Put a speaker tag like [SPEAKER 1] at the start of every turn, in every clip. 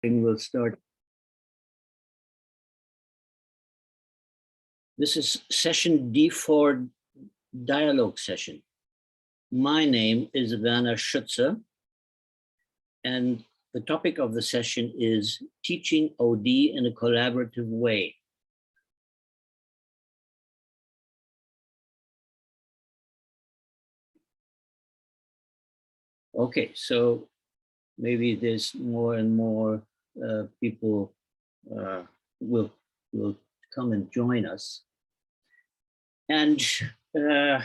[SPEAKER 1] We'll start. This is session D4 dialogue session. My name is Werner Schuetze, and the topic of the session is teaching OD in a collaborative way. Okay, so maybe there's more and more people will come and join us. And to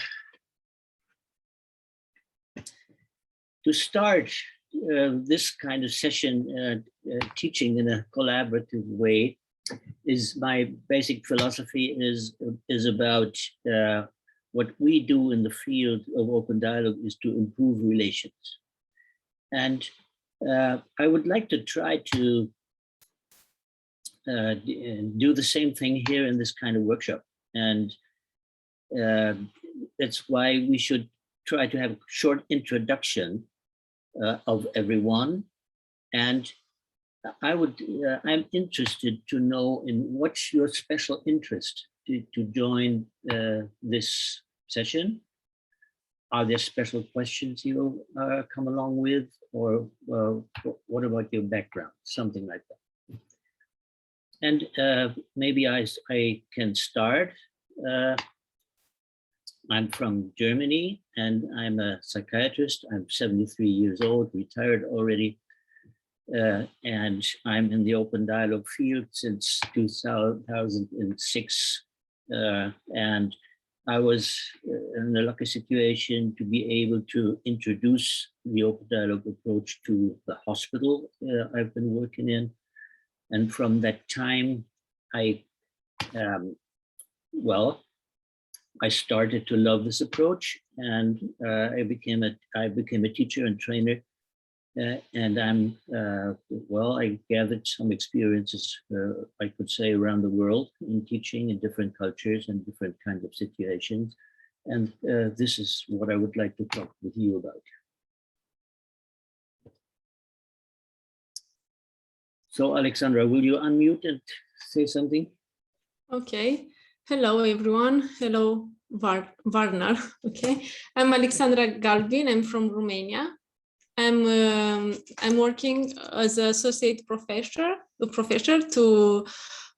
[SPEAKER 1] start this kind of session, teaching in a collaborative way, is my basic philosophy is about what we do in the field of open dialogue is to improve relations. And I would like to try to do the same thing here in this kind of workshop. And that's why we should try to have a short introduction of everyone. And I'm interested to know in what's your special interest to join this session. Are there special questions you come along with, or what about your background? Something like that. And maybe I can start. I'm from Germany, and I'm a psychiatrist. I'm 73 years old, retired already. And I'm in the open dialogue field since 2006. And I was in a lucky situation to be able to introduce the open dialogue approach to the hospital I've been working in. And from that time, I started to love this approach, and I became a teacher and trainer. And I gathered some experiences, I could say, around the world in teaching in different cultures and different kinds of situations. And this is what I would like to talk with you about. So, Alexandra, will you unmute and say something?
[SPEAKER 2] Okay. Hello, everyone. Hello, Werner. Okay. I'm Alexandra Galvin. I'm from Romania. I'm working as an associate professor to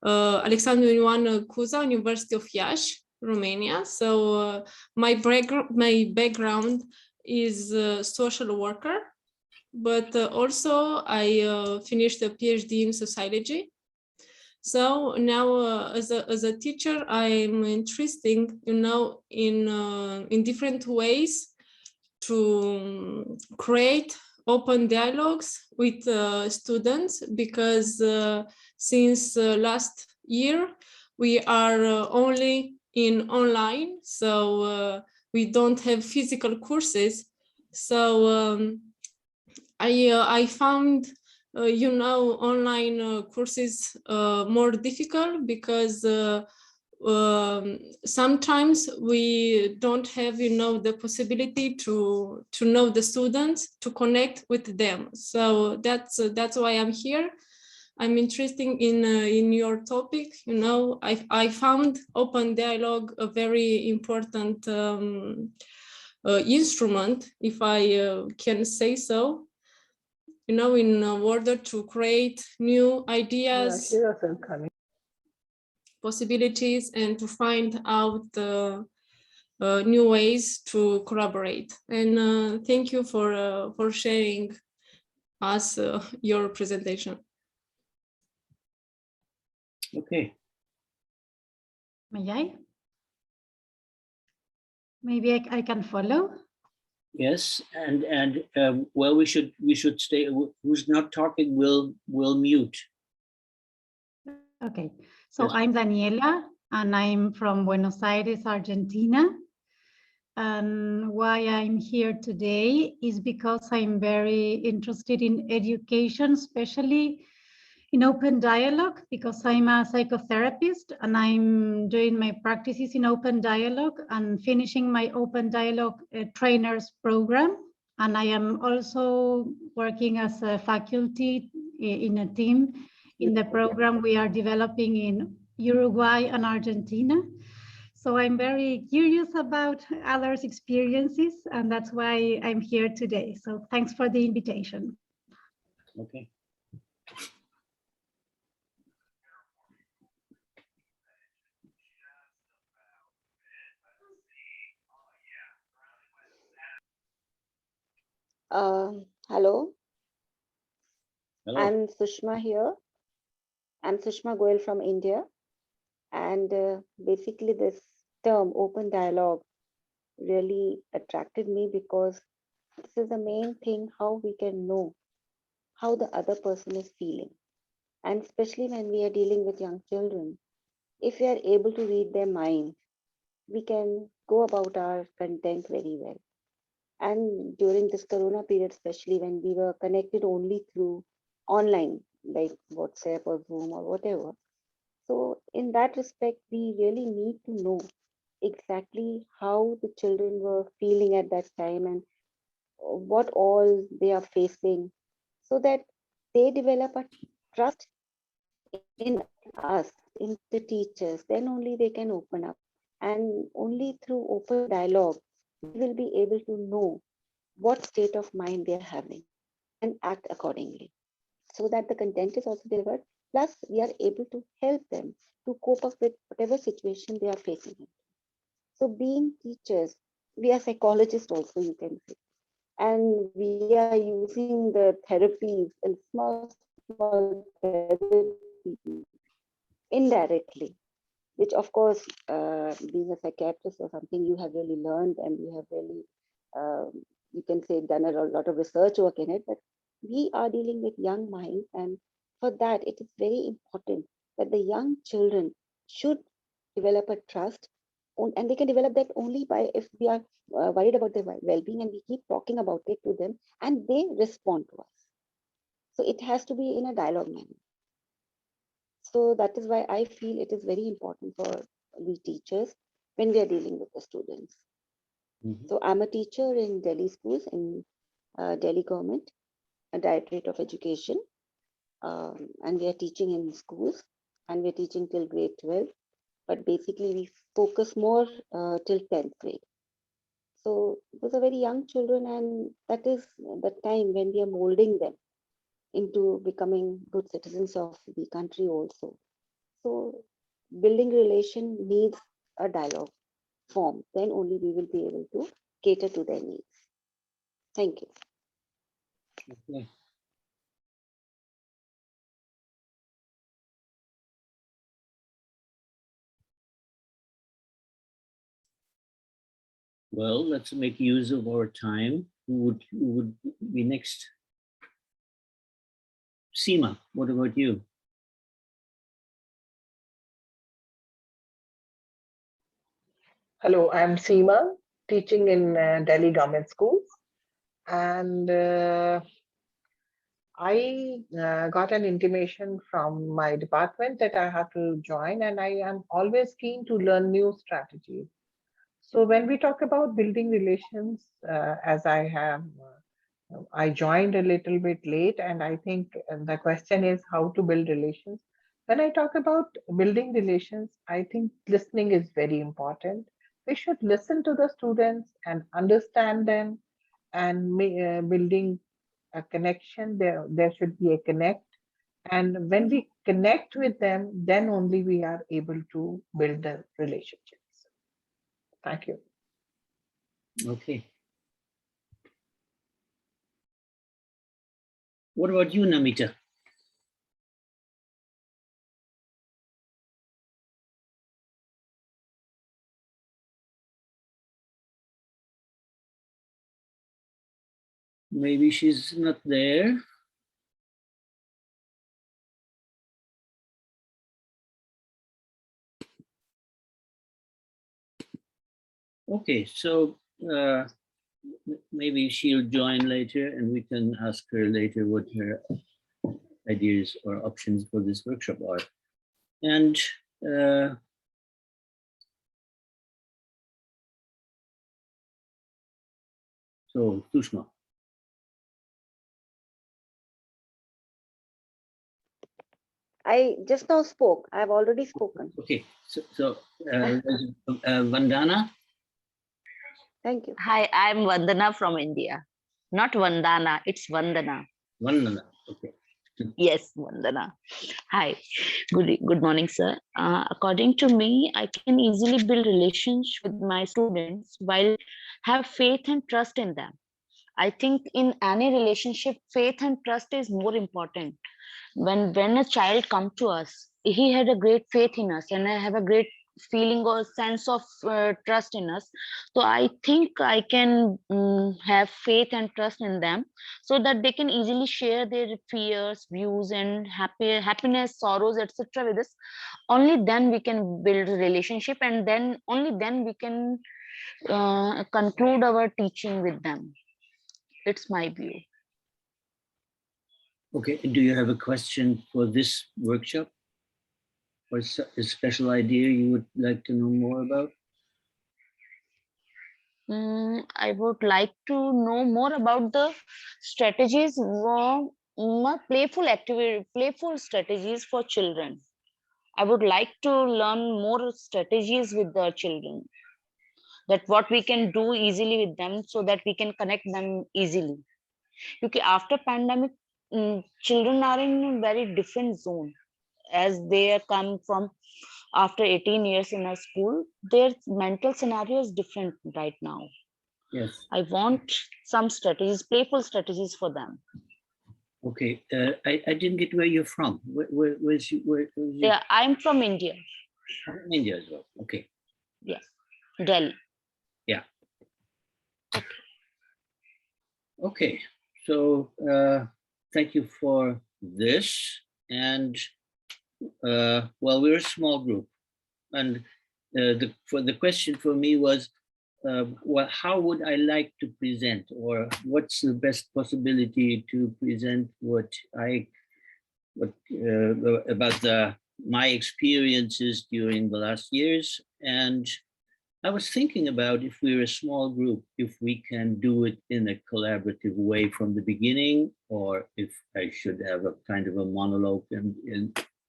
[SPEAKER 2] Alexandru Ioan Cuza, University of Iași, Romania. So my background is social worker, but also I finished a PhD in sociology. So now, as a teacher, I'm interested, in different ways to create open dialogues with students, because since last year we are only in online, so we don't have physical courses. So I found online courses more difficult, because sometimes we don't have the possibility to know the students, to connect with them. So that's why I'm here. I'm interested in your topic. I found open dialogue a very important instrument, if I can say so, in order to create new ideas, possibilities, and to find out new ways to collaborate. And thank you for sharing us your presentation.
[SPEAKER 1] Okay.
[SPEAKER 3] May I? Maybe I can follow.
[SPEAKER 1] Yes, and well, we should stay. Who's not talking will mute.
[SPEAKER 3] Okay, so
[SPEAKER 1] Yes.
[SPEAKER 3] I'm Daniela, and I'm from Buenos Aires, Argentina. And why I'm here today is because I'm very interested in education, especially in open dialogue, because I'm a psychotherapist and I'm doing my practices in open dialogue and finishing my open dialogue trainers program. And I am also working as a faculty in a team in the program we are developing in Uruguay and Argentina. So I'm very curious about others' experiences, and that's why I'm here today. So thanks for the invitation.
[SPEAKER 1] Okay.
[SPEAKER 4] Hello,
[SPEAKER 1] Hello.
[SPEAKER 4] I'm Sushma here. I'm Sushma Goel from India. And basically this term, open dialogue, really attracted me because this is the main thing, how we can know how the other person is feeling. And especially when we are dealing with young children, if we are able to read their mind, we can go about our content very well. And during this Corona period, especially when we were connected only through online, like WhatsApp or Zoom or whatever. So in that respect, we really need to know exactly how the children were feeling at that time and what all they are facing, so that they develop a trust in us, in the teachers, then only they can open up. And only through open dialogue, we will be able to know what state of mind they're having and act accordingly, so that the content is also delivered. Plus, we are able to help them to cope up with whatever situation they are facing. So, being teachers, we are psychologists also, you can say, and we are using the therapies and small therapies indirectly, which of course, being a psychiatrist or something, you have really learned and you have really, you can say, done a lot of research work in it. But we are dealing with young minds, and for that, it is very important that the young children should develop a trust, and they can develop that only by if we are worried about their well-being and we keep talking about it to them, and they respond to us. So it has to be in a dialogue manner. So that is why I feel it is very important for we teachers when we are dealing with the students.
[SPEAKER 1] Mhm.
[SPEAKER 4] So I'm a teacher in Delhi schools, in Delhi government, a Directorate of Education, and we are teaching in schools, and we're teaching till grade 12. But basically, we focus more till 10th grade. So those are very young children, and that is the time when we are molding them into becoming good citizens of the country also. So building relation needs a dialogue form. Then only we will be able to cater to their needs. Thank you.
[SPEAKER 1] Okay. Well, let's make use of our time. Who would be next? Seema, what about you?
[SPEAKER 5] Hello, I'm Seema, teaching in Delhi government schools. And I got an intimation from my department that I have to join, and I am always keen to learn new strategies. So when we talk about building relations, as I joined a little bit late, and I think the question is how to build relations. When I talk about building relations, I think listening is very important. We should listen to the students and understand them, and building a connection. There should be a connect. And when we connect with them, then only we are able to build the relationships. Thank you.
[SPEAKER 1] Okay. What about you, Namita? Maybe she's not there. Okay, so maybe she'll join later and we can ask her later what her ideas or options for this workshop are. And so, Sushma.
[SPEAKER 4] I just now spoke. I've already spoken.
[SPEAKER 1] Okay, so Vandana.
[SPEAKER 4] Thank you.
[SPEAKER 6] Hi, I'm Vandana from India. Not Vandana, it's Vandana.
[SPEAKER 1] Vandana. Okay.
[SPEAKER 6] Yes, Vandana. Hi, good morning, sir. According to me, I can easily build relations with my students while have faith and trust in them. I think in any relationship, faith and trust is more important. When a child come to us, he had a great faith in us, and I have a great feeling or sense of trust in us. So I think I can have faith and trust in them, so that they can easily share their fears, views, and happiness, sorrows, etc. with us. Only then we can build a relationship, and then only then we can conclude our teaching with them. It's my view.
[SPEAKER 1] Okay, do you have a question for this workshop? Or a special idea you would like to know more about?
[SPEAKER 6] I would like to know more about the strategies, playful strategies for children. I would like to learn more strategies with the children, that what we can do easily with them so that we can connect them easily. Because after pandemic, children are in a very different zone, as they come from after 18 years in a school. Their mental scenario is different right now.
[SPEAKER 1] Yes.
[SPEAKER 6] I want some strategies, playful strategies for them.
[SPEAKER 1] Okay, I didn't get where you're from. Where's you?
[SPEAKER 6] Yeah, I'm from India.
[SPEAKER 1] From India as well. Okay.
[SPEAKER 6] Yes, Delhi.
[SPEAKER 1] Yeah. Okay, so thank you for this. And well, we're a small group, and the question for me was, well, how would I like to present, or what's the best possibility to present about my experiences during the last years. And I was thinking about, if we're a small group, if we can do it in a collaborative way from the beginning, or if I should have a kind of a monologue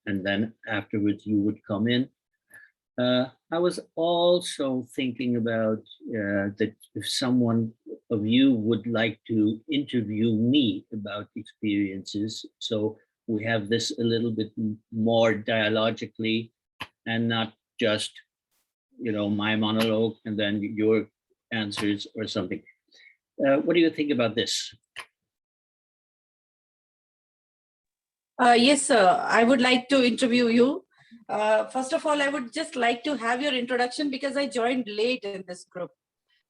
[SPEAKER 1] and then afterwards you would come in. I was also thinking about that if someone of you would like to interview me about experiences, so we have this a little bit more dialogically, and not just, my monologue and then your answers or something. What do you think about this?
[SPEAKER 7] Yes, sir. I would like to interview you. First of all, I would just like to have your introduction, because I joined late in this group.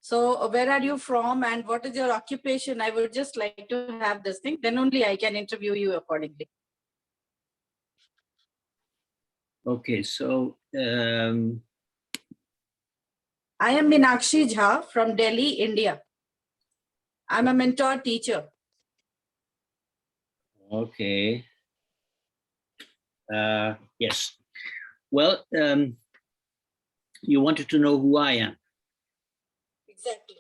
[SPEAKER 7] So where are you from and what is your occupation? I would just like to have this thing. Then only I can interview you accordingly.
[SPEAKER 1] Okay, so
[SPEAKER 7] I am Meenakshi Jha from Delhi, India. I'm a mentor teacher.
[SPEAKER 1] Okay. Yes. Well, you wanted to know who I am.
[SPEAKER 7] Exactly.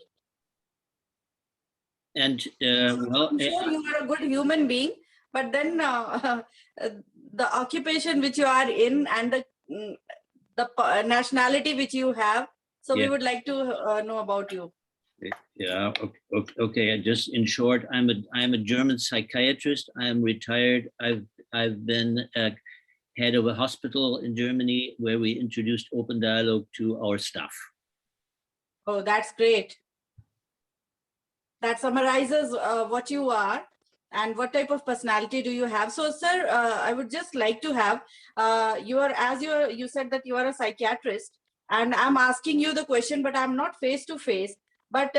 [SPEAKER 1] And well,
[SPEAKER 7] I'm sure you are a good human being, but then the occupation which you are in and the nationality which you have. So
[SPEAKER 1] yeah.
[SPEAKER 7] We would like to know about you.
[SPEAKER 1] Yeah. Okay. Just in short, I'm a German psychiatrist. I am retired. I've been head of a hospital in Germany where we introduced open dialogue to our staff.
[SPEAKER 7] Oh, that's great. That summarizes what you are and what type of personality do you have. So, sir, I would just like to have you said that you are a psychiatrist, and I'm asking you the question, but I'm not face to face. But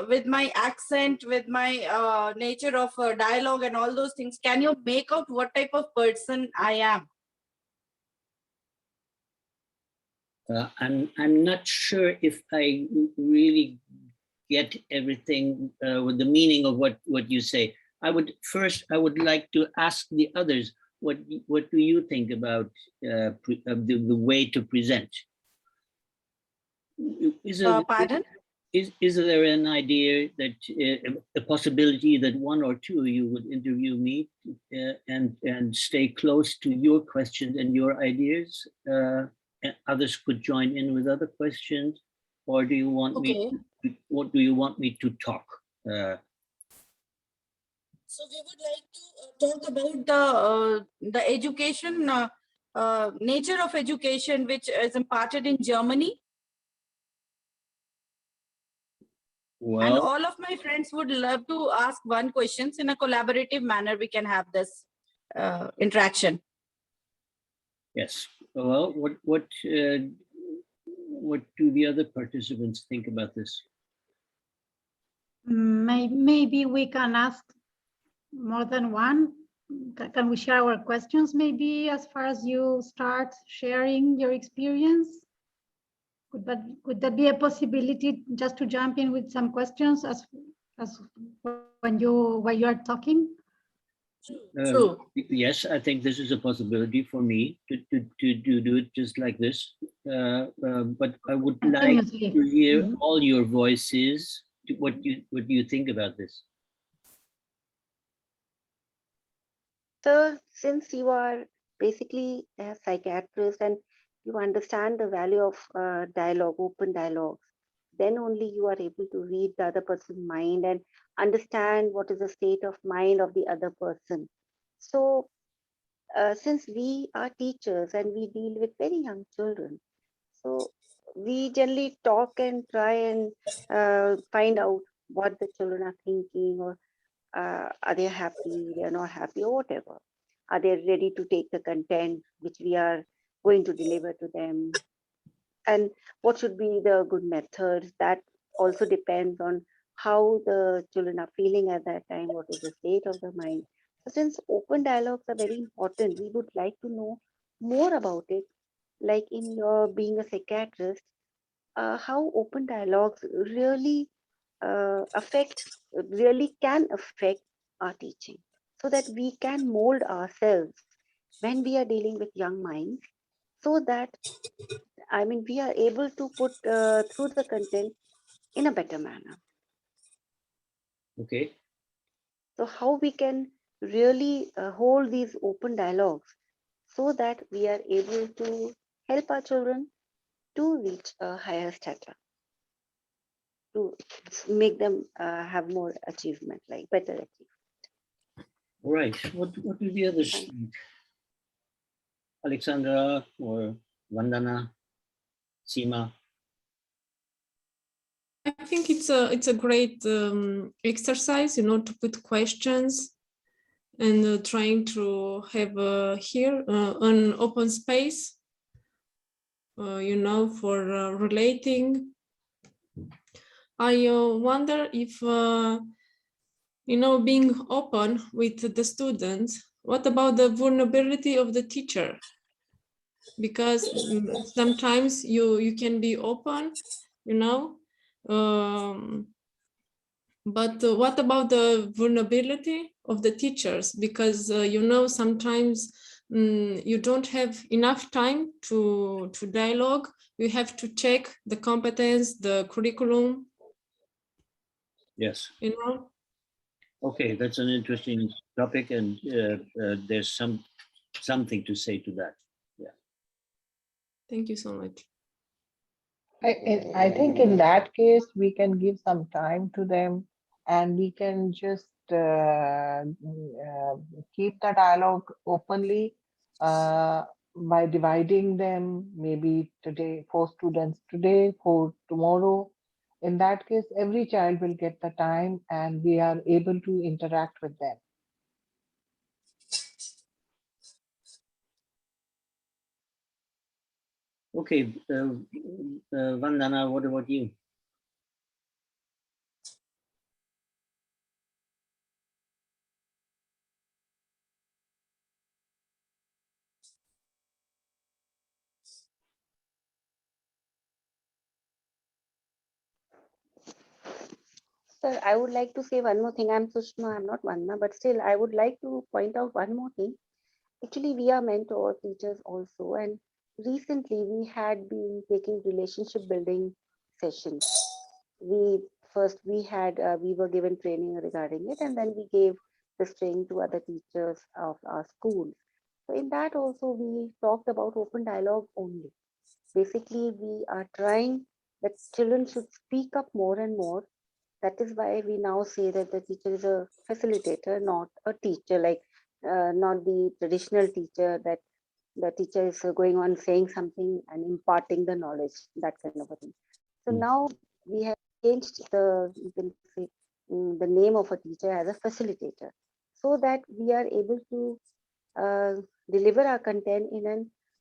[SPEAKER 7] with my accent, with my nature of dialogue and all those things, can you make out what type of person I am?
[SPEAKER 1] I'm not sure if I really get everything with the meaning of what you say. I would like to ask the others, what do you think about the way to present?
[SPEAKER 7] Pardon?
[SPEAKER 1] is there an idea that a possibility that one or two of you would interview me and stay close to your questions and your ideas? And others could join in with other questions, or do you want
[SPEAKER 7] Okay.
[SPEAKER 1] me? What do you want me to talk?
[SPEAKER 7] So we would like to talk about the education, nature of education, which is imparted in Germany. And
[SPEAKER 1] Well,
[SPEAKER 7] all of my friends would love to ask one questions in a collaborative manner. We can have this interaction.
[SPEAKER 1] yes. Well, what do the other participants think about this?
[SPEAKER 3] Maybe we can ask more than one. Can we share our questions maybe as far as you start sharing your experience? Could that be a possibility, just to jump in with some questions as while you are talking?
[SPEAKER 7] True.
[SPEAKER 1] Yes, I think this is a possibility for me to do it just like this. But I would like to hear all your voices. What do you think about this?
[SPEAKER 4] So since you are basically a psychiatrist and you understand the value of dialogue, open dialogue, then only you are able to read the other person's mind and understand what is the state of mind of the other person. So since we are teachers and we deal with very young children, so we generally talk and try and find out what the children are thinking, or are they happy, they are not happy, or whatever. Are they ready to take the content which we are going to deliver to them? And what should be the good methods? That also depends on how the children are feeling at that time, what is the state of the mind. So since open dialogues are very important, we would like to know more about it. Like in your being a psychiatrist, how open dialogues really really can affect our teaching, so that we can mold ourselves when we are dealing with young minds, so that we are able to put through the content in a better manner.
[SPEAKER 1] Okay.
[SPEAKER 4] So how we can really hold these open dialogues so that we are able to help our children to reach a higher stature, to make them have more achievement, like better achievement.
[SPEAKER 1] All right. What do the others think? Alexandra or Vandana, Seema?
[SPEAKER 2] I think it's a great exercise, to put questions and trying to have here an open space, for relating. I wonder if, being open with the students, what about the vulnerability of the teacher? Because sometimes you can be open, but what about the vulnerability of the teachers? Because, sometimes you don't have enough time to dialogue. You have to check the competence, the curriculum.
[SPEAKER 1] Yes.
[SPEAKER 2] You
[SPEAKER 1] Okay, that's an interesting topic, and there's something to say to that. Yeah.
[SPEAKER 2] Thank you so much.
[SPEAKER 5] I think in that case, we can give some time to them, and we can just keep the dialogue openly by dividing them, maybe today, 4 students today, 4 tomorrow. In that case, every child will get the time and we are able to interact with them.
[SPEAKER 1] Okay, Vandana, what about you?
[SPEAKER 4] Sir, I would like to say one more thing. I'm Sushma, I'm not Vandana, but still I would like to point out one more thing. Actually, we are mentor teachers also, and recently we had been taking relationship building sessions we were given training regarding it, and then we gave this training to other teachers of our schools. So in that also we talked about open dialogue only. Basically, we are trying that children should speak up more and more. That is why we now say that the teacher is a facilitator, not a teacher, like not the traditional teacher, that the teacher is going on saying something and imparting the knowledge, that kind of a thing. So now we have changed the, you can say, the name of a teacher as a facilitator, so that we are able to deliver our content in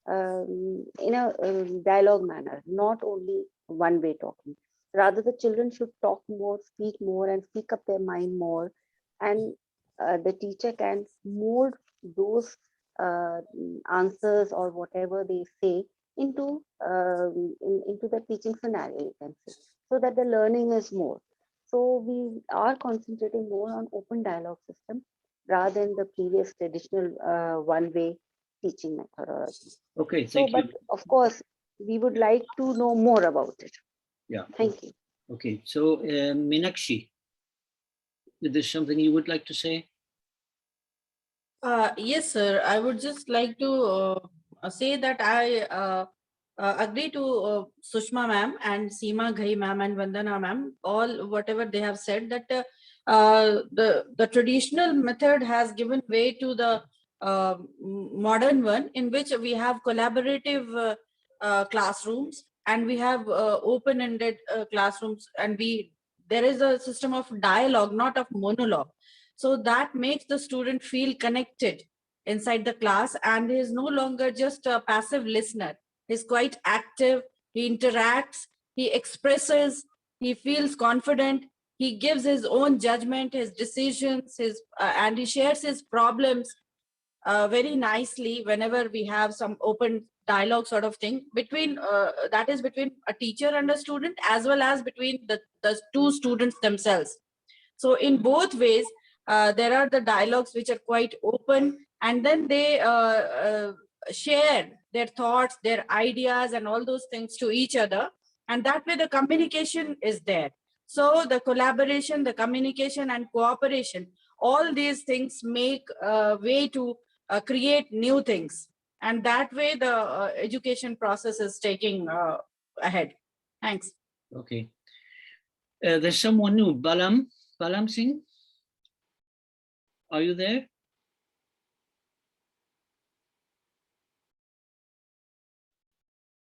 [SPEAKER 4] a dialogue manner, not only one-way talking. Rather, the children should talk more, and speak up their mind more, and the teacher can mold those answers or whatever they say into into the teaching scenario, you can say, so that the learning is more. So we are concentrating more on open dialogue system rather than the previous traditional one-way teaching methodology.
[SPEAKER 1] Okay,
[SPEAKER 4] So,
[SPEAKER 1] thank you.
[SPEAKER 4] but of course, we would like to know more about it.
[SPEAKER 1] Yeah.
[SPEAKER 4] Thank you.
[SPEAKER 1] Okay, so Meenakshi, is there something you would like to say?
[SPEAKER 7] Yes, sir. I would just like to say that I agree to Sushma ma'am and Seema Ghai ma'am and Vandana ma'am, all whatever they have said, that the traditional method has given way to the modern one, in which we have collaborative classrooms, and we have open-ended classrooms, and there is a system of dialogue, not of monologue. So that makes the student feel connected inside the class, and he is no longer just a passive listener. He's quite active, he interacts, he expresses, he feels confident, he gives his own judgment, his decisions, and he shares his problems very nicely whenever we have some open dialogue sort of thing between, that is between a teacher and a student, as well as between the two students themselves. So in both ways, there are the dialogues which are quite open, and then they share their thoughts, their ideas, and all those things to each other. And that way the communication is there. So the collaboration, the communication and cooperation, all these things make way to create new things. And that way the education process is taking ahead. Thanks.
[SPEAKER 1] Okay. There's someone new, Balam Singh. Are you there?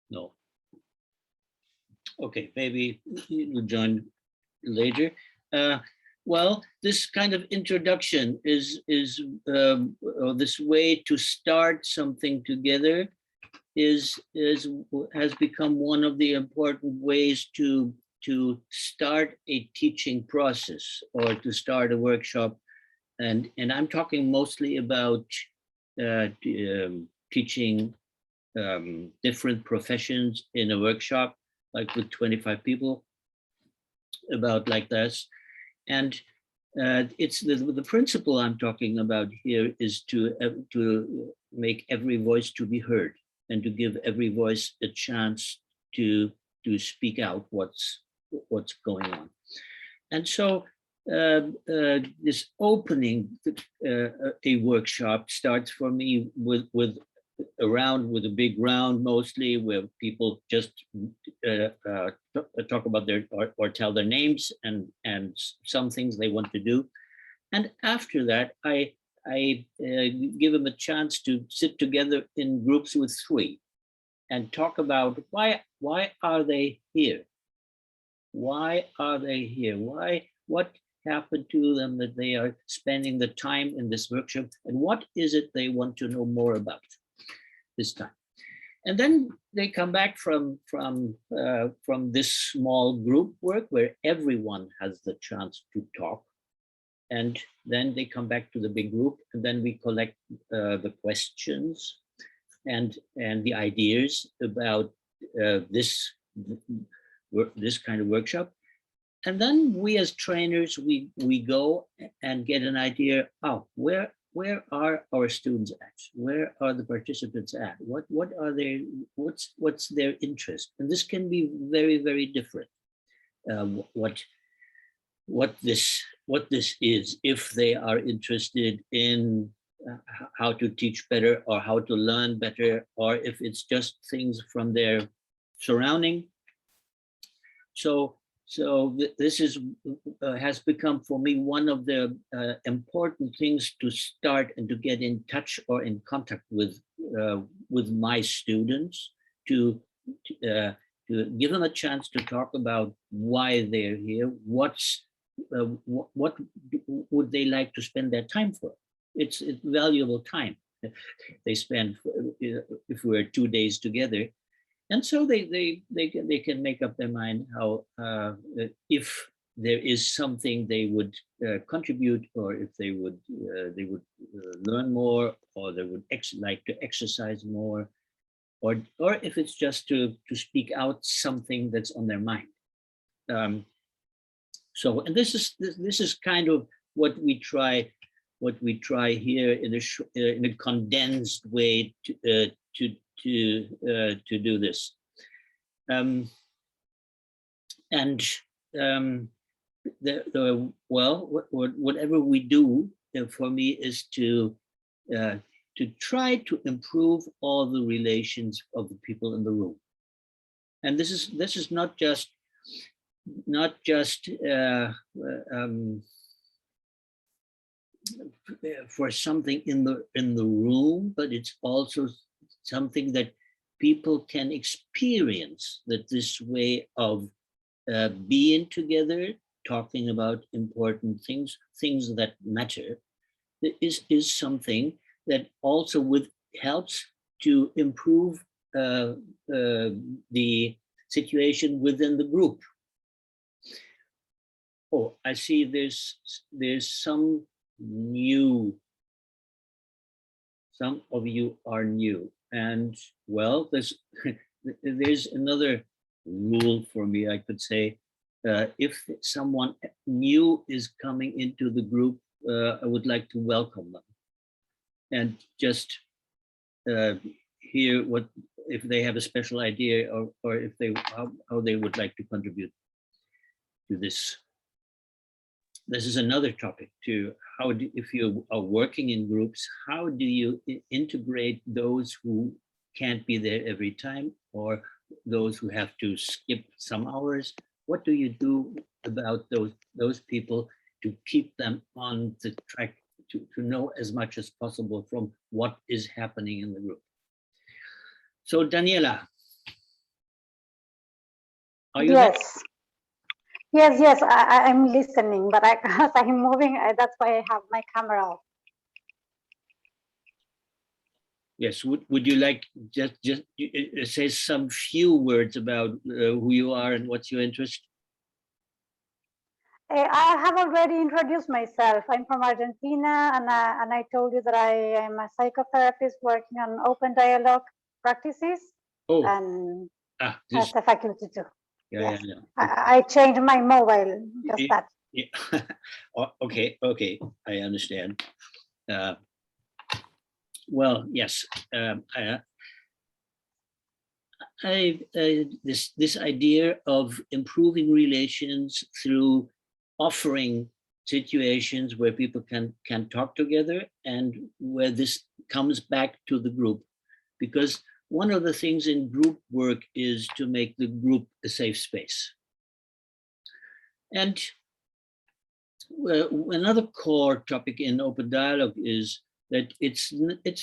[SPEAKER 1] No. Okay, maybe you'll join later. Well, this kind of introduction is this way to start something together has become one of the important ways to start a teaching process or to start a workshop. And I'm talking mostly about teaching different professions in a workshop, like with 25 people, about like this. And it's the principle I'm talking about here is to make every voice to be heard and to give every voice a chance to speak out what's going on. And so this opening a workshop starts for me with a big round, mostly where people just talk about their or tell their names and some things they want to do. And after that, I give them a chance to sit together in groups with 3 and talk about why are they here? Why are they here? What happened to them that they are spending the time in this workshop, and what is it they want to know more about this time? And then they come back from this small group work where everyone has the chance to talk, and then they come back to the big group, and then we collect the questions and the ideas about this kind of workshop. And then we as trainers, we go and get an idea, where are our students at? Where are the participants at? What are they, what's their interest? And this can be very, very different. what this is, if they are interested in how to teach better or how to learn better, or if it's just things from their surrounding. So this is has become for me one of the important things to start and to get in touch or in contact with my students, to give them a chance to talk about why they're here, what would they like to spend their time for. It's valuable time they spend if we're 2 days together. And so they can make up their mind how if there is something they would contribute, or if they would learn more, or they would like to exercise more, or if it's just to speak out something that's on their mind. So, and this is kind of what we try here in a condensed way to do this. Whatever we do for me is to try to improve all the relations of the people in the room. And this is not just for something in the room, but it's also something that people can experience, that this way of being together, talking about important things that matter, is something that also helps to improve the situation within the group. Oh, I see there's some of you are new. And well, there's another rule for me, I could say. If someone new is coming into the group, I would like to welcome them and just hear if they have a special idea, or if how they would like to contribute to this. This is another topic too. If you are working in groups, how do you integrate those who can't be there every time, or those who have to skip some hours? What do you do about those people to keep them on the track, to know as much as possible from what is happening in the group? So Daniela, are you there?
[SPEAKER 3] Yes, I'm listening, but because I'm moving, that's why I have my camera off.
[SPEAKER 1] Yes, would you like just say some few words about who you are and what's your interest?
[SPEAKER 3] I have already introduced myself. I'm from Argentina, and I told you that I am a psychotherapist working on open dialogue practices, and as a faculty too.
[SPEAKER 1] Yeah.
[SPEAKER 3] I changed my mobile, just that.
[SPEAKER 1] Yeah. Okay, I understand. Well, yes, this idea of improving relations through offering situations where people can talk together, and where this comes back to the group, because one of the things in group work is to make the group a safe space. And another core topic in open dialogue is that it's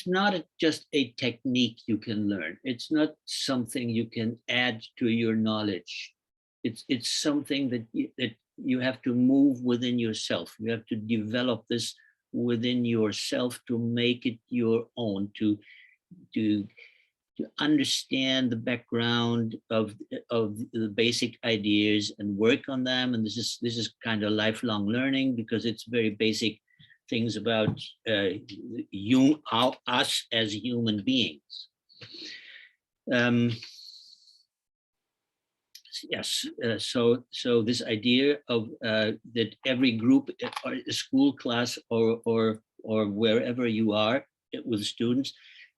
[SPEAKER 1] not just a technique you can learn. It's not something you can add to your knowledge. It's something that you have to move within yourself. You have to develop this within yourself to make it your own, to understand the background of the basic ideas and work on them. And this is kind of lifelong learning, because it's very basic things about us as human beings. Yes, so this idea of that every group, or a school class, or wherever you are with students,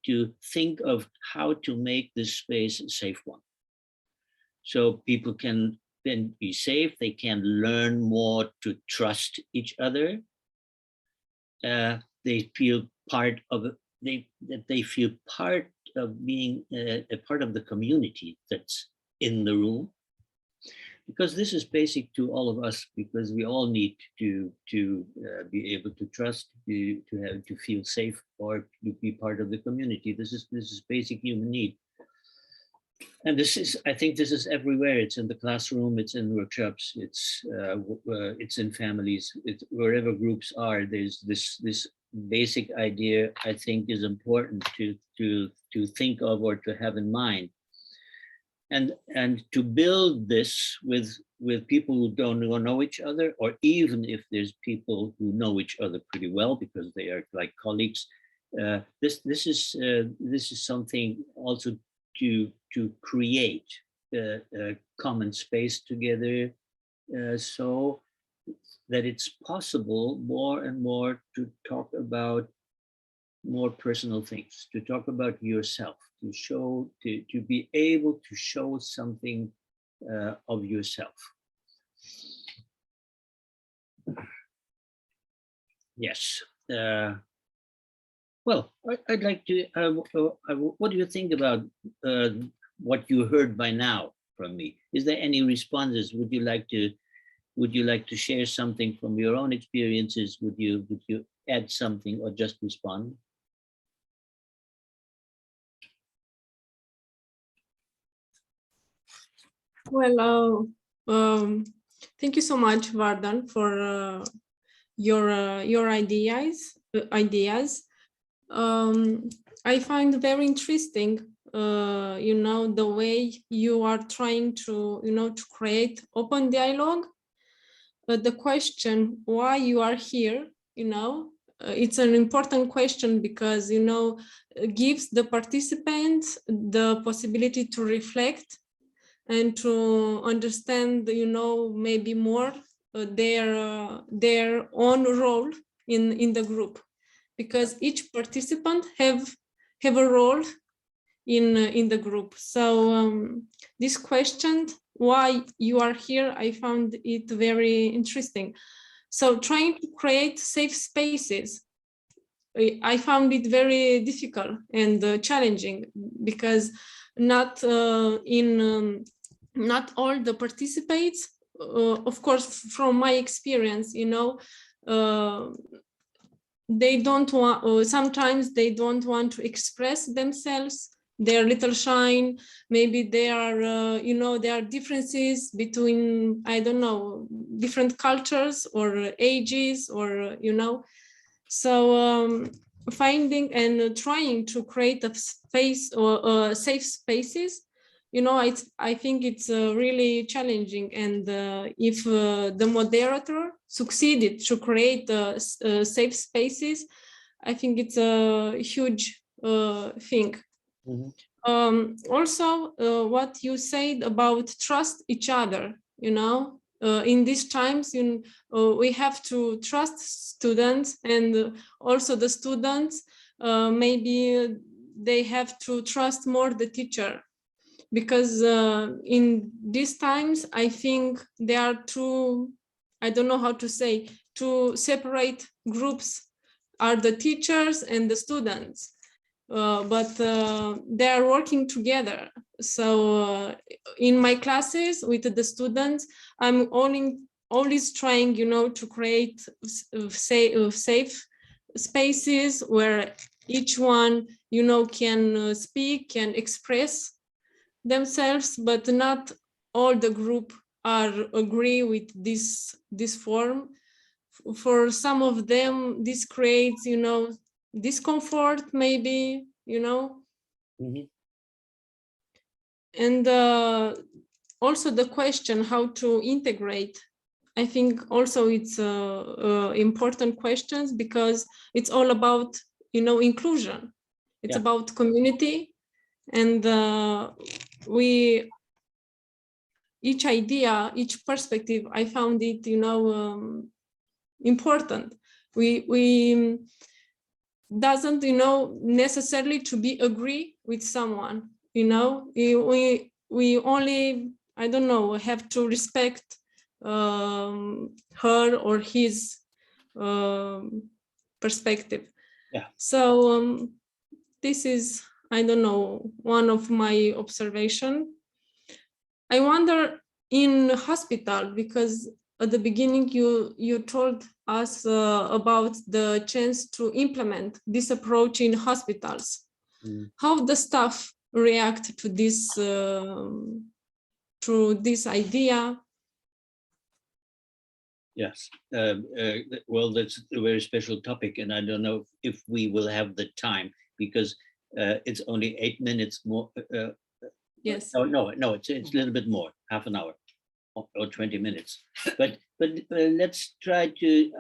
[SPEAKER 1] to think of how to make this space a safe one, so people can then be safe. They can learn more to trust each other. They feel part of they feel part of being a part of the community that's in the room, because this is basic to all of us, because we all need to be able to trust, to feel safe, or to be part of the community. This is basic human need. And this is, I think this is everywhere. It's in the classroom, it's in workshops, it's in families, it's wherever groups are. There's this basic idea, I think, is important to think of or to have in mind. And to build this with people who don't know each other, or even if there's people who know each other pretty well because they are like colleagues, this is something also to create a common space together, so that it's possible more and more to talk about more personal things, to talk about yourself, to show, to be able to show something of yourself. Yes. Well, I'd like to, what do you think about what you heard by now from me? Is there any responses? Would you like to share something from your own experiences? Would you add something or just respond?
[SPEAKER 2] Well, thank you so much, Vardhan, for your ideas. I find very interesting, the way you are trying to, to create open dialogue. But the question why you are here, it's an important question, because, gives the participants the possibility to reflect and to understand, maybe more their own role in the group, because each participant have a role in the group. So this question, why you are here, I found it very interesting. So trying to create safe spaces, I found it very difficult and challenging, because not not all the participants, of course, from my experience, they don't want, sometimes they don't want to express themselves. They're a little shy. Maybe there are, there are differences between, I don't know, different cultures or ages, or, So finding and trying to create a space or safe spaces, I think it's really challenging. And if the moderator succeeded to create safe spaces, I think it's a huge thing. Mm-hmm. Also, what you said about trust each other, in these times, we have to trust students, and also the students, maybe they have to trust more the teacher, because in these times, I think there are two, I don't know how to say, two separate groups, are the teachers and the students. But they are working together. So in my classes with the students, I'm always trying, to create safe spaces where each one, can speak, can express themselves, but not all the group agree with this form. For some of them, this creates, discomfort, maybe, Mm-hmm. And also the question how to integrate, I think also it's important questions, because it's all about, inclusion. It's about community, and each idea, each perspective, I found it, important. We doesn't, necessarily to be agree with someone, we only I don't know, have to respect her or his perspective.
[SPEAKER 1] Yeah.
[SPEAKER 2] So this is, I don't know, one of my observation. I wonder in hospital, because at the beginning you told us about the chance to implement this approach in hospitals. How the staff react to this idea?
[SPEAKER 1] Yes. Well, that's a very special topic, and I don't know if we will have the time, because it's only 8 minutes more.
[SPEAKER 2] Yes.
[SPEAKER 1] No, it's a little bit more, half an hour or 20 minutes. But let's try to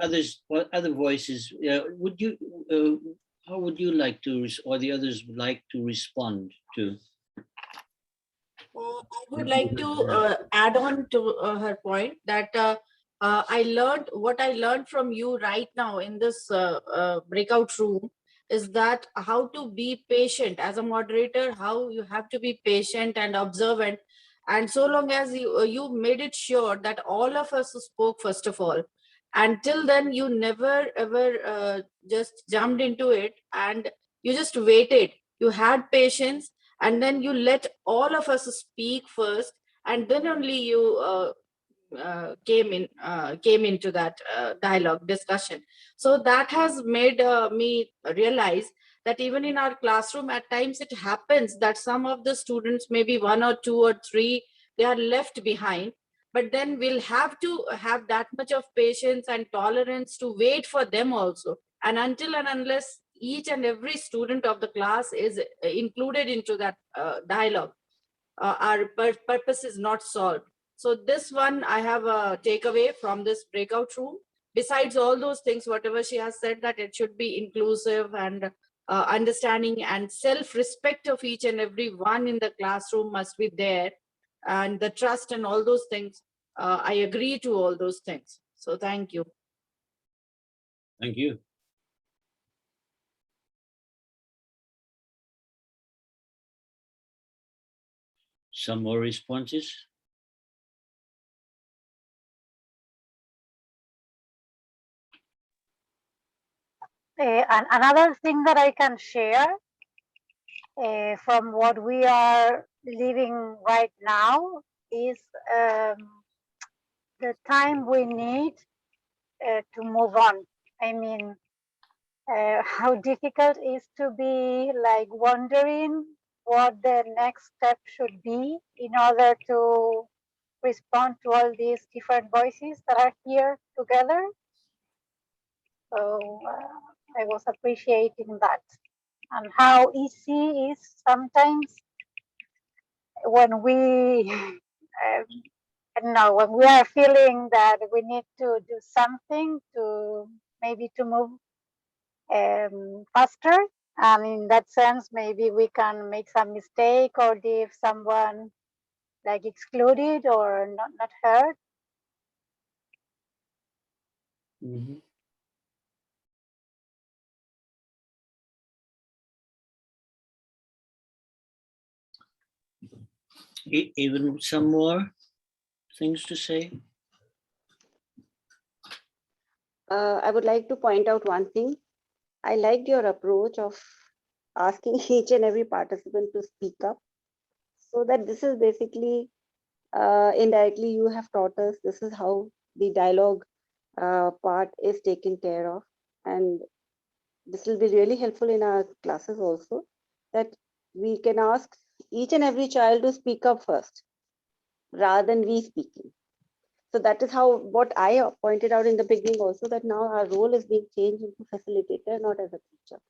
[SPEAKER 1] other voices. Would you? How would you like to, or the others would like to respond to?
[SPEAKER 7] I would like to add on to her point that what I learned from you right now in this breakout room is that how to be patient as a moderator, how you have to be patient and observant. And so long as you made it sure that all of us spoke first of all, until then you never ever just jumped into it and you just waited. You had patience, and then you let all of us speak first, and then only you came into that dialogue discussion. So that has made me realize that even in our classroom at times it happens that some of the students, maybe 1 or 2 or 3, they are left behind, but then we'll have to have that much of patience and tolerance to wait for them also. And until and unless each and every student of the class is included into that dialogue, our purpose is not solved. So this one I have a takeaway from this breakout room. Besides all those things, whatever she has said, that it should be inclusive and understanding and self-respect of each and every one in the classroom must be there, and the trust and all those things. I agree to all those things. So thank you.
[SPEAKER 1] Thank you. Some more responses?
[SPEAKER 3] And another thing that I can share from what we are living right now is the time we need to move on. I mean, how difficult it is to be like wondering what the next step should be in order to respond to all these different voices that are here together. So I was appreciating that, and how easy is sometimes when we I don't know, when we are feeling that we need to do something to maybe to move faster. And in that sense, maybe we can make some mistake or leave someone like excluded or not heard.
[SPEAKER 1] Mm-hmm. Even some more things to say?
[SPEAKER 4] I would like to point out one thing. I liked your approach of asking each and every participant to speak up, so that this is basically indirectly you have taught us this is how the dialogue part is taken care of, and this will be really helpful in our classes also, that we can ask each and every child to speak up first rather than we speaking. So that is how what I pointed out in the beginning also, that now our role is being changed into facilitator, not as a teacher.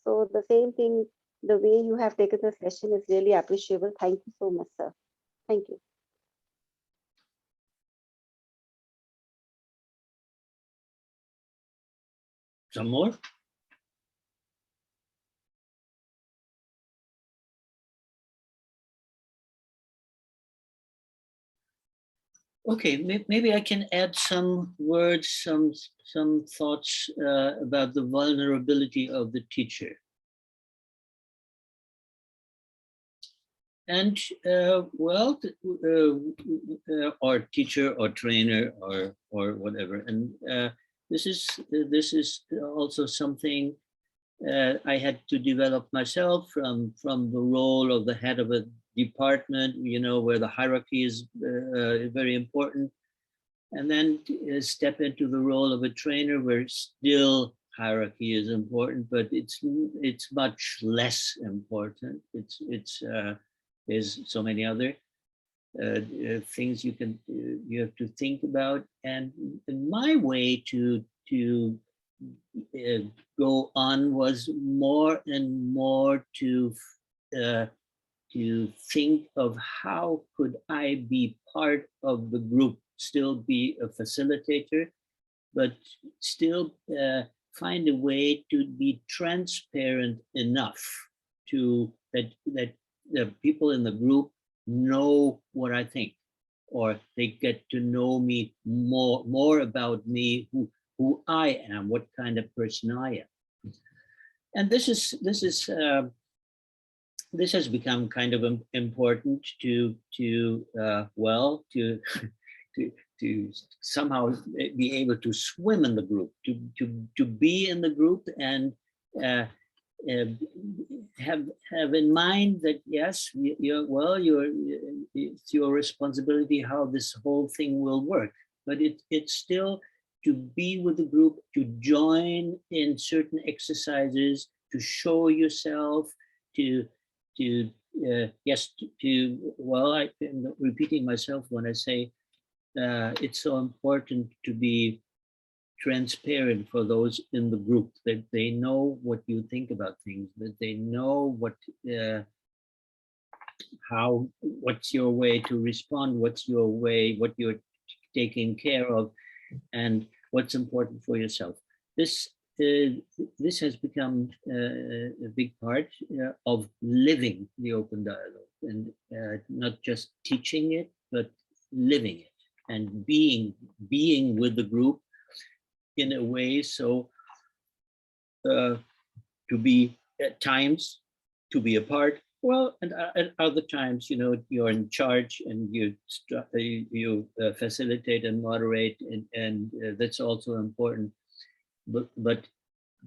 [SPEAKER 4] So the same thing, the way you have taken the session is really appreciable. Thank you so much, sir. Thank you.
[SPEAKER 1] Some more? Okay, maybe I can add some words, some thoughts about the vulnerability of the teacher. And well, or teacher or trainer or whatever. And this is also something I had to develop myself from the role of the head of a department, you know, where the hierarchy is very important, and then step into the role of a trainer where still hierarchy is important, but it's much less important. There's so many other things you have to think about, and my way to go on was more and more to think of how could I be part of the group, still be a facilitator, but still find a way to be transparent enough to that the people in the group know what I think, or they get to know me more about me, who I am, what kind of person I am. And this has become kind of important to somehow be able to swim in the group, to be in the group, and have in mind that yes, it's your responsibility how this whole thing will work, but it's still to be with the group, to join in certain exercises, to show yourself, well, I'm repeating myself when I say it's so important to be transparent for those in the group, that they know what you think about things, that they know what's your way to respond, what's your way, what you're taking care of, and what's important for yourself. This has become a big part of living the open dialogue, and not just teaching it, but living it and being with the group in a way so to be at times to be a part, well, and at other times, you know, you're in charge and you facilitate and moderate, and that's also important. But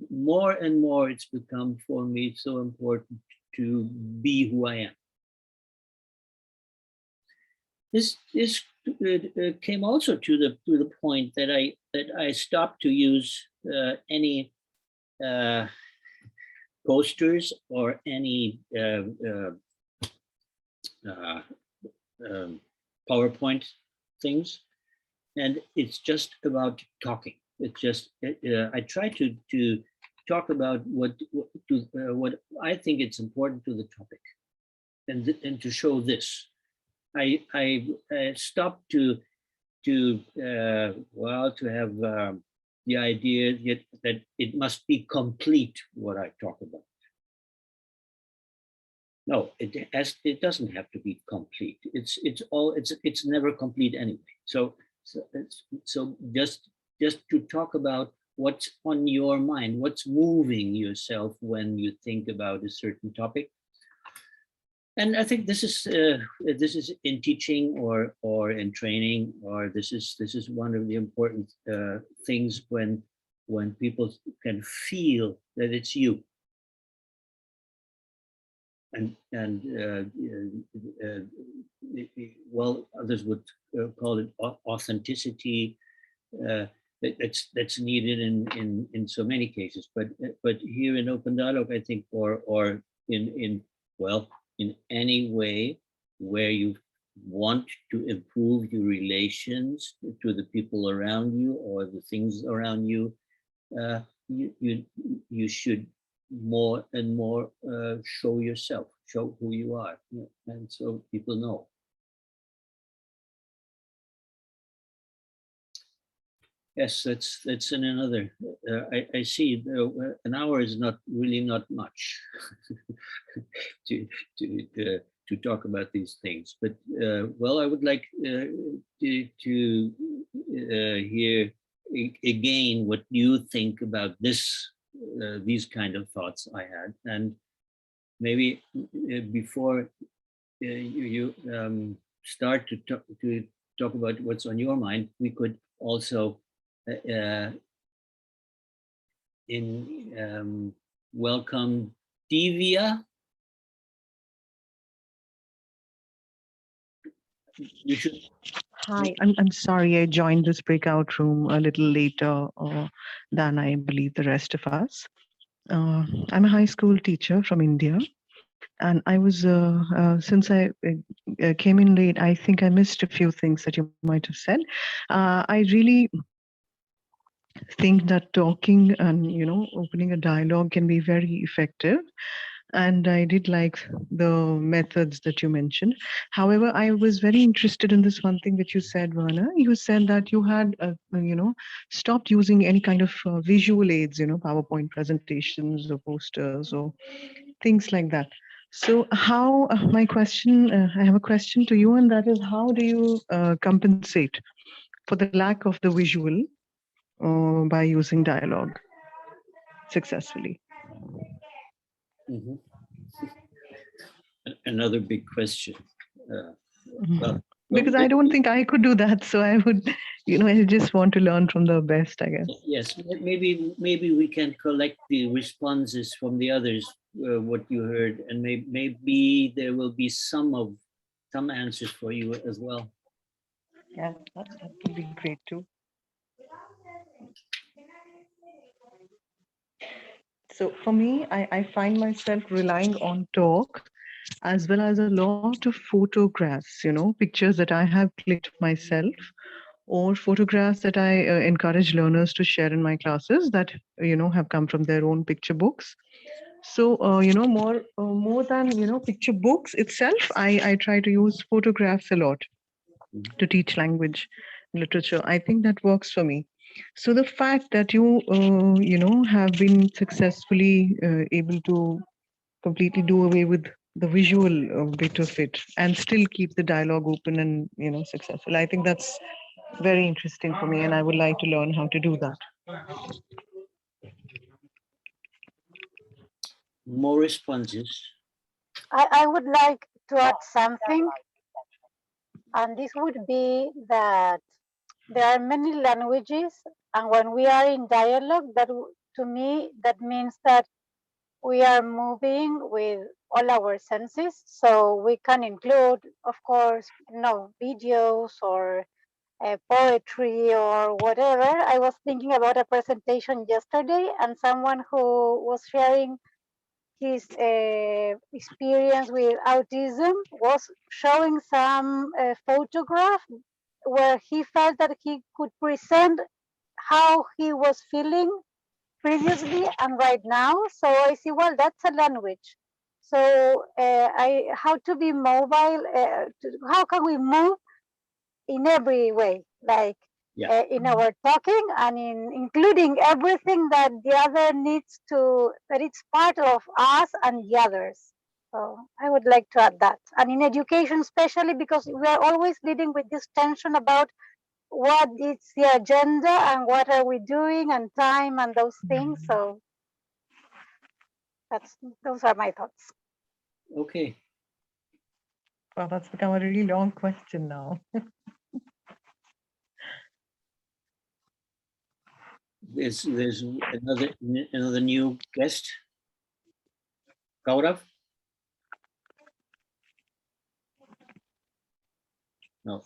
[SPEAKER 1] more and more, it's become for me so important to be who I am. This came also to the point that I stopped to use any posters or any PowerPoint things, and it's just about talking. It's just I try to talk about what I think it's important to the topic, and to show this. I stopped to have the idea that it must be complete what I talk about. No, it doesn't have to be complete. It's never complete anyway. So just to talk about what's on your mind, what's moving yourself when you think about a certain topic. And I think this is in teaching or in training, or this is one of the important things when people can feel that it's you. And well, others would call it authenticity. That's needed in so many cases, but here in open dialogue, I think, or in any way where you want to improve your relations to the people around you or the things around you, you should more and more show yourself, show who you are, and so people know. Yes, that's in another. I see an hour is not much to talk about these things, but well, I would like to hear again what you think about these kind of thoughts I had, and maybe before you start to talk about what's on your mind, we could also welcome Divya. You should.
[SPEAKER 8] Hi, I'm sorry I joined this breakout room a little later than I believe the rest of us. I'm a high school teacher from India, and I was since I came in late, I think I missed a few things that you might have said. I really think that talking and opening a dialogue can be very effective, and I did like the methods that you mentioned. However, I was very interested in this one thing that you said, Werner. You said that you had stopped using any kind of visual aids, PowerPoint presentations or posters or things like that. So how my question, I have a question to you, and that is, how do you compensate for the lack of the visual by using dialogue successfully?
[SPEAKER 1] Mm-hmm. Another big question.
[SPEAKER 8] Because I don't think I could do that. So I would, I just want to learn from the best, I guess.
[SPEAKER 1] Yes, maybe we can collect the responses from the others, what you heard, and maybe there will be some answers for you as well.
[SPEAKER 8] Yeah, that would be great too. So for me, I find myself relying on talk as well as a lot of photographs, pictures that I have clicked myself, or photographs that I encourage learners to share in my classes that, have come from their own picture books. So, more than, picture books itself, I try to use photographs a lot to teach language, literature. I think that works for me. So the fact that you, have been successfully able to completely do away with the visual bit of it and still keep the dialogue open and, successful, I think that's very interesting for me, and I would like to learn how to do that.
[SPEAKER 1] More responses.
[SPEAKER 3] I would like to add something, and this would be that there are many languages, and when we are in dialogue, that to me, that means that we are moving with all our senses. So we can include, of course, videos or poetry or whatever. I was thinking about a presentation yesterday, and someone who was sharing his experience with autism was showing some photograph where he felt that he could present how he was feeling previously and right now. So I see, well, that's a language. So how to be mobile, how can we move in every way, like in our talking and in including everything that the other needs to, that it's part of us and the others. So I would like to add that. And in education, especially because we are always dealing with this tension about what is the agenda and what are we doing and time and those things. So those are my thoughts.
[SPEAKER 1] Okay.
[SPEAKER 8] Well, that's become a really long question now.
[SPEAKER 1] There's another new guest. Gaurav? No.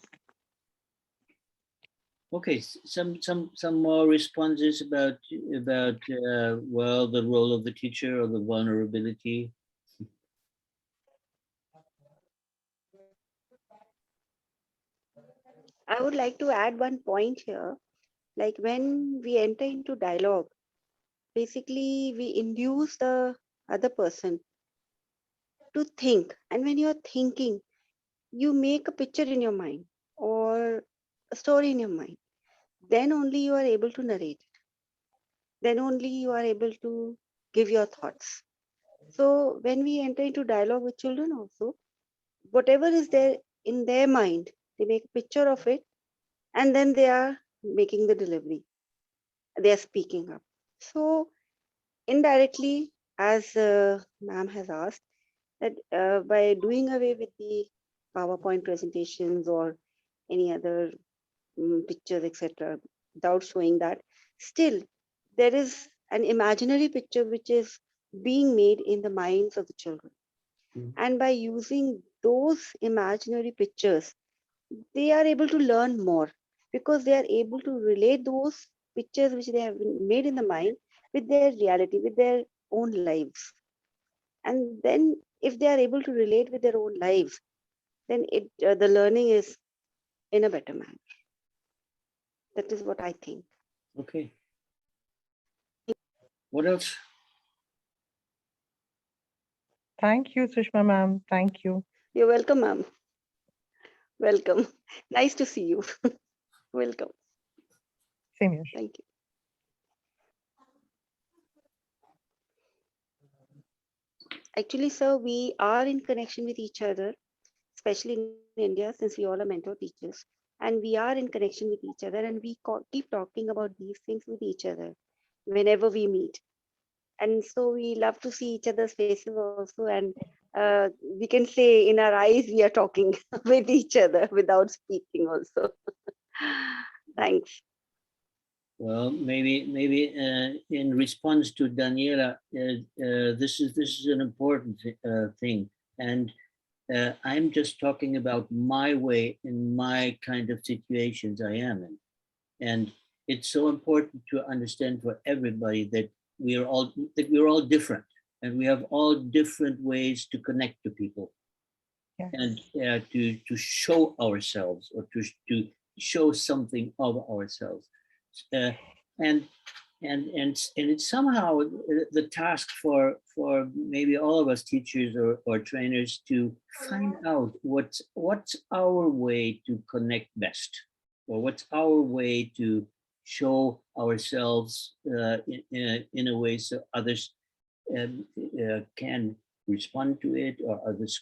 [SPEAKER 1] Okay, some more responses about well, the role of the teacher or the vulnerability.
[SPEAKER 4] I would like to add one point here. Like when we enter into dialogue, basically we induce the other person to think. And when you're thinking, you make a picture in your mind or a story in your mind. Then only you are able to narrate it. Then only you are able to give your thoughts. So when we enter into dialogue with children also, whatever is there in their mind, they make a picture of it, and then they are making the delivery. They are speaking up. So indirectly, as ma'am has asked, that by doing away with the PowerPoint presentations or any other pictures, etc., without showing that, still there is an imaginary picture which is being made in the minds of the children. And by using those imaginary pictures, they are able to learn more because they are able to relate those pictures which they have been made in the mind with their reality, with their own lives. And then if they are able to relate with their own lives, then the learning is in a better manner. That is what I think.
[SPEAKER 1] Okay. What else?
[SPEAKER 8] Thank you, Sushma ma'am. Thank you.
[SPEAKER 4] You're welcome, ma'am. Welcome. Nice to see you. Welcome.
[SPEAKER 8] Same here.
[SPEAKER 4] Thank you. Actually, sir, we are in connection with each other, especially in India, since we all are mentor teachers. And we are in connection with each other, and we keep talking about these things with each other whenever we meet. And so we love to see each other's faces also. And we can say in our eyes, we are talking with each other without speaking also. Thanks.
[SPEAKER 1] Well, maybe in response to Daniela, this is an important thing, and I'm just talking about my way in my kind of situations I am in, and it's so important to understand for everybody that we're all different, and we have all different ways to connect to people,
[SPEAKER 8] Yes.
[SPEAKER 1] and to show ourselves or to show something of ourselves. And it's somehow the task for maybe all of us teachers or trainers to find out what's our way to connect best, or what's our way to show ourselves in a way so others can respond to it, or others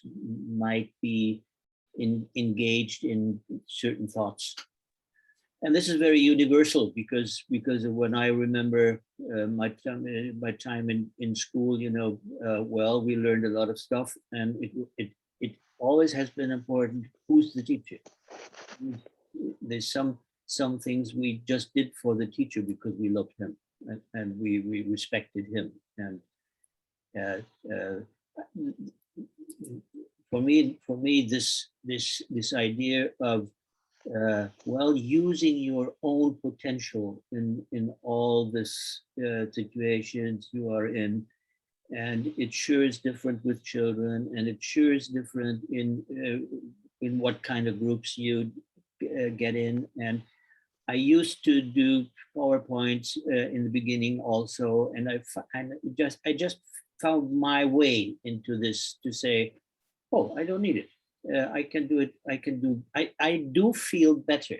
[SPEAKER 1] might be engaged in certain thoughts. And this is very universal because of when I remember my time in school, well, we learned a lot of stuff, and it always has been important. Who's the teacher? There's some things we just did for the teacher because we loved him and we respected him. And for me, this idea of well, using your own potential in all this situations you are in, and it sure is different with children, and it sure is different in what kind of groups you get in. And I used to do PowerPoints in the beginning also, and I just found my way into this to say, oh, I don't need it. I can do it. I do feel better.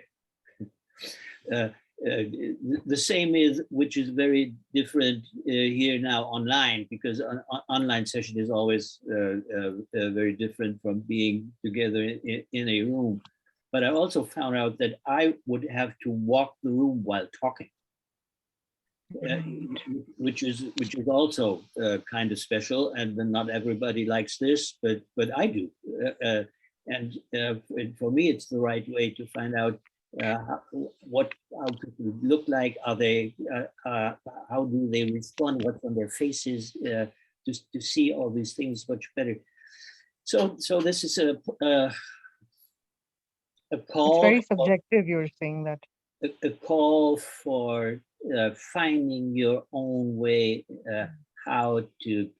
[SPEAKER 1] The same is, which is very different here now online, because an online session is always very different from being together in a room. But I also found out that I would have to walk the room while talking. Which is also kind of special, and not everybody likes this, but I do, and for me it's the right way to find out how people look like. Are they? How do they respond? What's on their faces? Just to see all these things much better. So this is a call.
[SPEAKER 8] It's very subjective. You're saying that.
[SPEAKER 1] A call for finding your own way, how to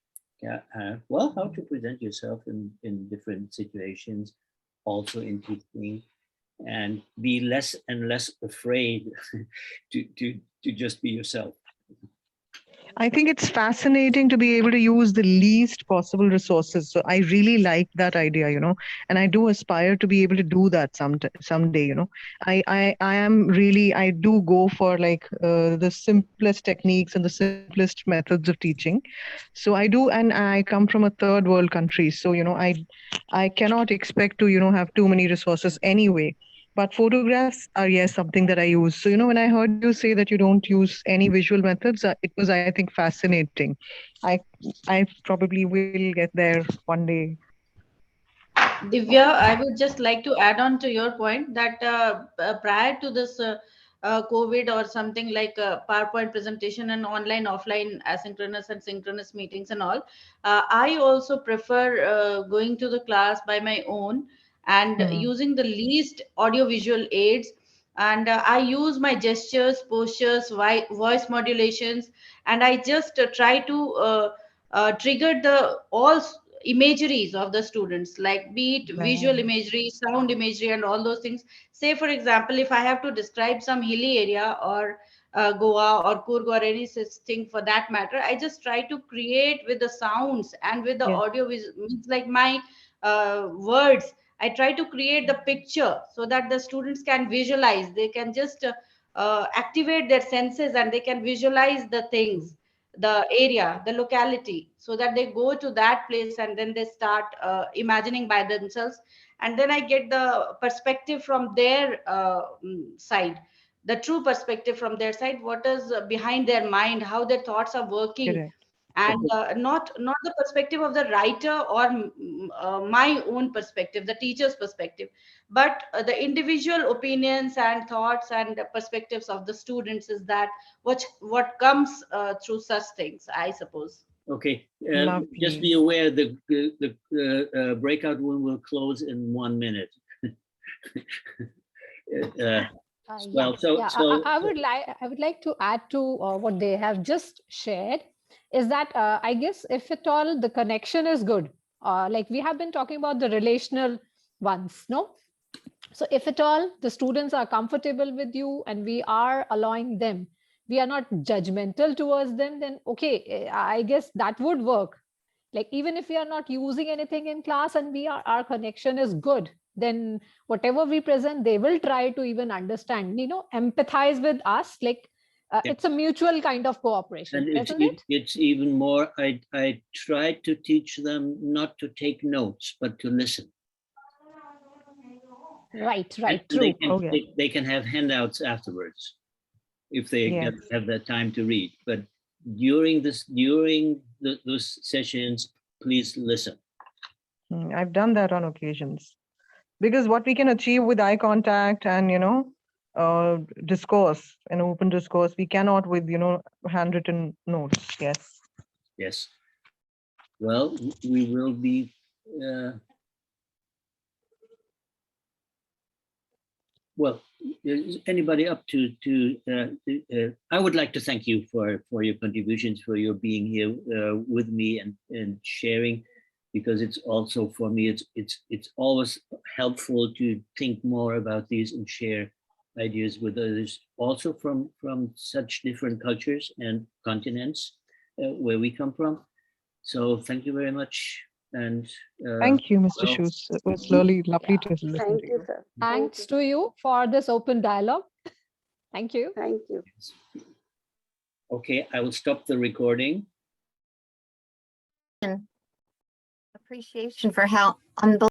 [SPEAKER 1] present yourself in different situations, also in teaching, and be less and less afraid to just be yourself.
[SPEAKER 8] I think it's fascinating to be able to use the least possible resources. So I really like that idea, and I do aspire to be able to do that someday, I do go for like the simplest techniques and the simplest methods of teaching. So I do, and I come from a third world country. So, I cannot expect to, have too many resources anyway. But photographs are, yes, something that I use. So, when I heard you say that you don't use any visual methods, it was, I think, fascinating. I probably will get there one day.
[SPEAKER 9] Divya, I would just like to add on to your point that prior to this COVID or something like PowerPoint presentation and online, offline, asynchronous and synchronous meetings and all, I also prefer going to the class by my own and using the least audiovisual aids. And I use my gestures, postures, voice modulations, and I just try to trigger the imageries of the students, like be it visual imagery, sound imagery, and all those things. Say for example, if I have to describe some hilly area or Goa or Kurg or any such thing for that matter, I just try to create with the sounds and with the audio, means like my words. I try to create the picture so that the students can visualize. They can just activate their senses and they can visualize the things, the area, the locality, so that they go to that place and then they start imagining by themselves. And then I get the perspective from their side, the true perspective from their side, what is behind their mind, how their thoughts are working.
[SPEAKER 8] Correct.
[SPEAKER 9] And not the perspective of the writer or my own perspective, the teacher's perspective, but the individual opinions and thoughts and perspectives of the students is that what comes through such things, I suppose.
[SPEAKER 1] Okay, just
[SPEAKER 8] Lovely.
[SPEAKER 1] be aware the breakout room will close in 1 minute. Well,
[SPEAKER 10] I would like to add to what they have just shared, is that I guess if at all the connection is good, like we have been talking about the relational ones, no? So if at all the students are comfortable with you and we are allowing them, we are not judgmental towards them, then okay, I guess that would work. Like even if we are not using anything in class and our connection is good, then whatever we present, they will try to even understand, empathize with us. Like it's a mutual kind of cooperation,
[SPEAKER 1] and
[SPEAKER 10] isn't it?
[SPEAKER 1] it's even more, I try to teach them not to take notes, but to listen.
[SPEAKER 10] Right,
[SPEAKER 1] true.
[SPEAKER 10] true.
[SPEAKER 1] They can have handouts afterwards if they have that time to read. But during those sessions, please listen.
[SPEAKER 8] I've done that on occasions, because what we can achieve with eye contact and discourse, an open discourse, we cannot with handwritten notes.
[SPEAKER 1] Yes. Well, we will be well, is anybody up to I would like to thank you for your contributions, for your being here with me and sharing, because it's also, for me, it's always helpful to think more about these and share ideas with others, also from such different cultures and continents where we come from. So thank you very much. And
[SPEAKER 8] thank you, Mr. Schuetze. It was really lovely to listen
[SPEAKER 4] Thank
[SPEAKER 8] to
[SPEAKER 4] you,
[SPEAKER 8] you.
[SPEAKER 4] sir.
[SPEAKER 10] Thanks to you for this open dialogue. Thank you.
[SPEAKER 4] Thank you.
[SPEAKER 1] Okay, I will stop the recording.
[SPEAKER 11] Appreciation for how unbelievable